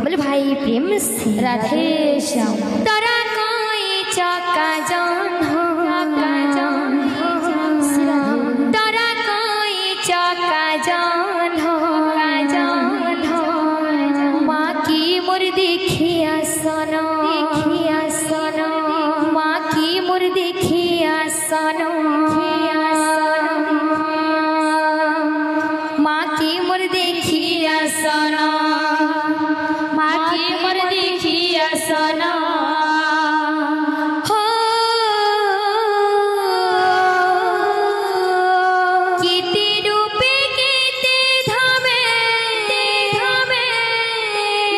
बोले भाई प्रेम से राधे श्याम। तोरा कोई चौका जान हो, तोरा कोई चौका जान हो, माँ की मोर देखिया सनो, माँ की मोर देखिया सनो, माँ की मोर देखिया सनो, माँ की मोर देखिया सनो। हो कीते रूपे कीते धामे,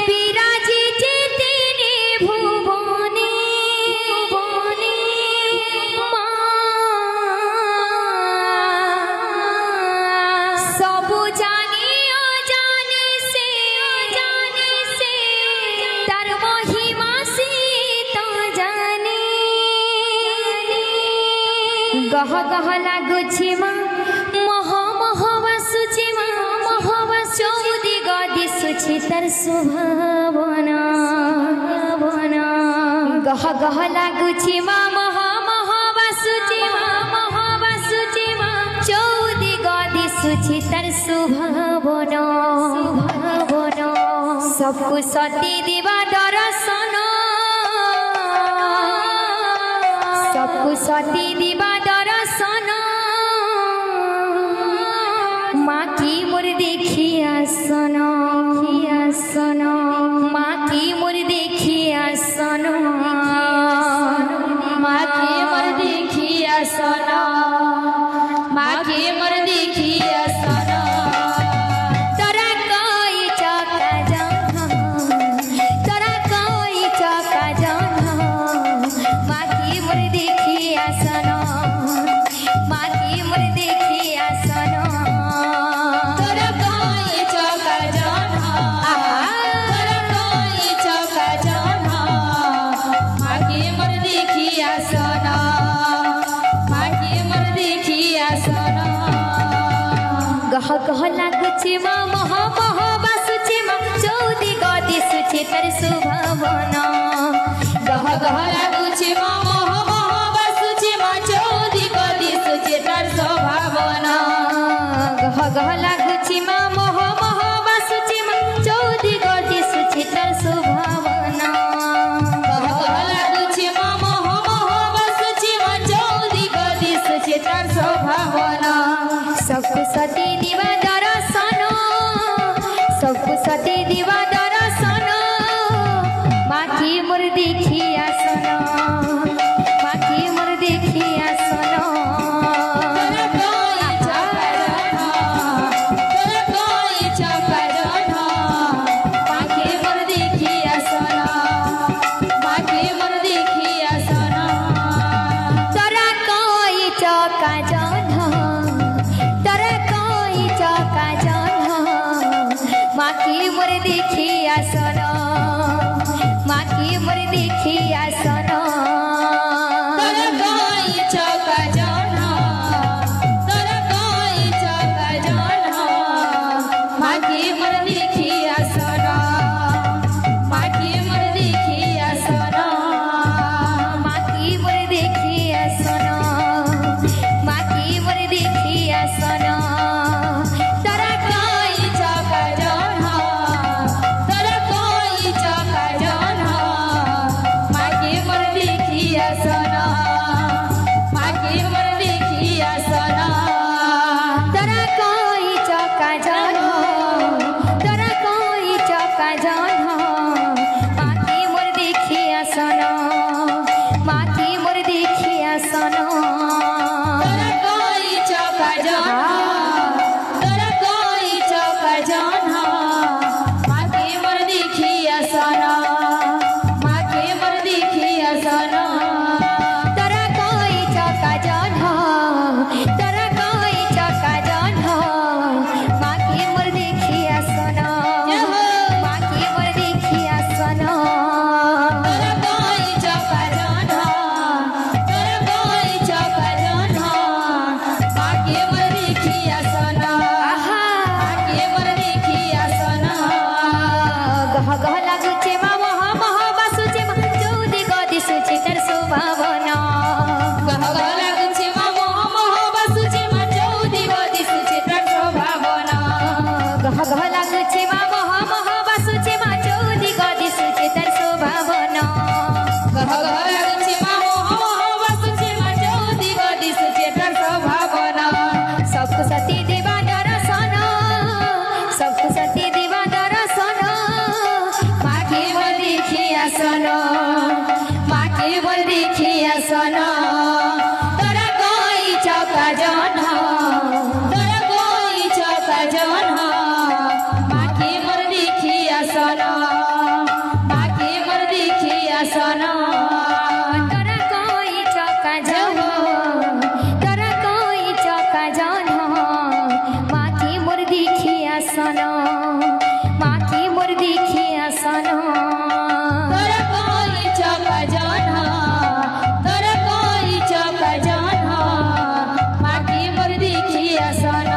विराजे तेने भुवने, सब जाने अजाने से, तार महिमा से तो जाने। गह गह लागुछि माँ मह वासुछि माँ चौदी गदी सुछि तार सुभावना। गह गह लागुछि माँ मह वासुछि माँ चौदी गदी सुछि तार सुभावना। सबको सती दिवा दर्शन, सबको सती दिवा दर्शन, माँ की मोर देखिया सनो, माँ की मोर देखिया सनो, माँ की मोर देखिया सनो, माँ की मोर देखिया सनो। तोरा कोई चौका जान हो, तोरा कोई चौका जान हो, माँ की मोर देखिया सनो, माँ की मोर देखिया सनो। तोरा कोई चौका जान हो, तोरा कोई चौका जान हो, माँ की मोर देखिया सनो, माँ की मोर देखिया सनो। गह गह लागुछि माँ मह वासुछि माँ चौदी गदी सुछि तार सुभावना। गह गह लागुछि माँ मह वासुछि माँ चौदी गदी सुछि तार सुभावना। गह गह लागुछि माँ मह वासुछि माँ चौदी गदी सुछि तार सुभावना। गह गह लागुछि माँ मह वासुछि माँ चौदी गदी सुछि तार सुभावना। सबको सती दिवा दर्शन, सबको सती दिवा दर्शन, माँ की मोर देखिया सनो, माँ की मोर देखिया सनो। तोरा कोई चौका जान हो, तोरा कोई चौका जान हो, माँ की मोर देखिया सनो, माँ की मोर देखिया सनो। तोरा कोई चौका जान हो, तोरा कोई चौका जान हो, माँ की मोर देखिया सनो, माँ की मोर देखिया सनो। तोरा कोई चौका जान हो, तोरा कोई चौका जान हो, माँ की मोर देखिया सनो, माँ की मोर देखिया सनो, माँ की मोर देखिया सनो, माँ की मोर देखिया सनो। तोरा कोई चौका जान हो, तोरा बासुचे मा चौदिग दिसुचे तर शोभावन गह गह लाଗୁଛି मा मोह बासुचे मा चौदिग दिसुचे तर शोभावन सबको सती देवा दर्शन सबको सती देवा दर्शन माके बोल देखी आसन माके बोल देखी आसन तोरा कोई चौका जन तोरा कोई चौका जन माके मोर देखी आसन माके मोर देखी आसन तोरा कोई चौका जन तोरा कोई चौका जन माके मोर देखी आसन माके मोर देखी आसन तोरा कोई चौका जन तोरा कोई चौका जन माके मोर देखी आसन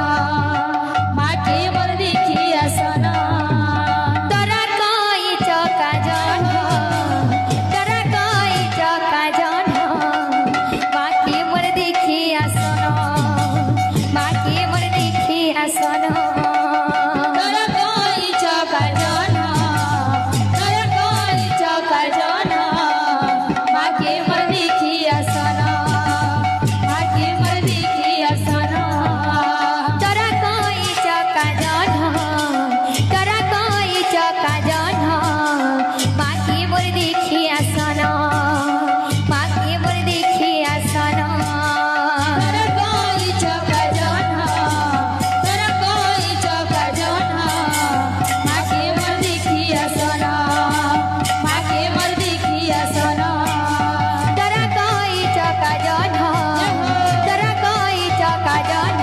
माके मोर देखी आसन तोरा कोई चौका जन तोरा कोई चौका जन माके मोर देखी आसन माके मोर देखी आसन तोरा कोई चौका जन तोरा कोई चौका जन माके मोर देखी आसन माके मोर देखी आसन तोरा कोई चौका जन तोरा कोई चौका जन माके मोर देखी आसन माके मोर देखी आसन तोरा कोई चौका जन तोरा कोई चौका जन माके मोर देखी आसन माके मोर देखी आसन तोरा कोई चौका जन तोरा कोई चौका जन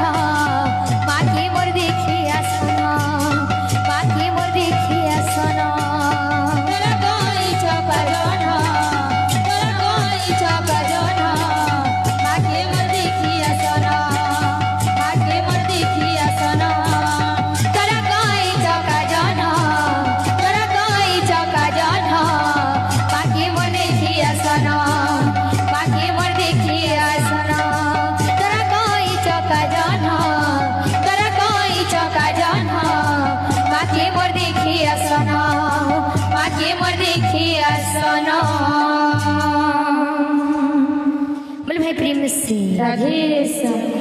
माके मोर देखी आसन माके मोर देखी आसन तोरा कोई चौका जन तोरा कोई चौका जन माके मोर देखी आसन माके मोर देखी आसन तोरा कोई चौका जन तोरा कोई चौका जन माके मोर देखी आसन माके मोर देखी आसन तोरा कोई चौका जन तोरा कोई चौका जन माके मोर देखी आसन माके मोर देखी आसन बोल भाई प्रेम से राधे श्याम।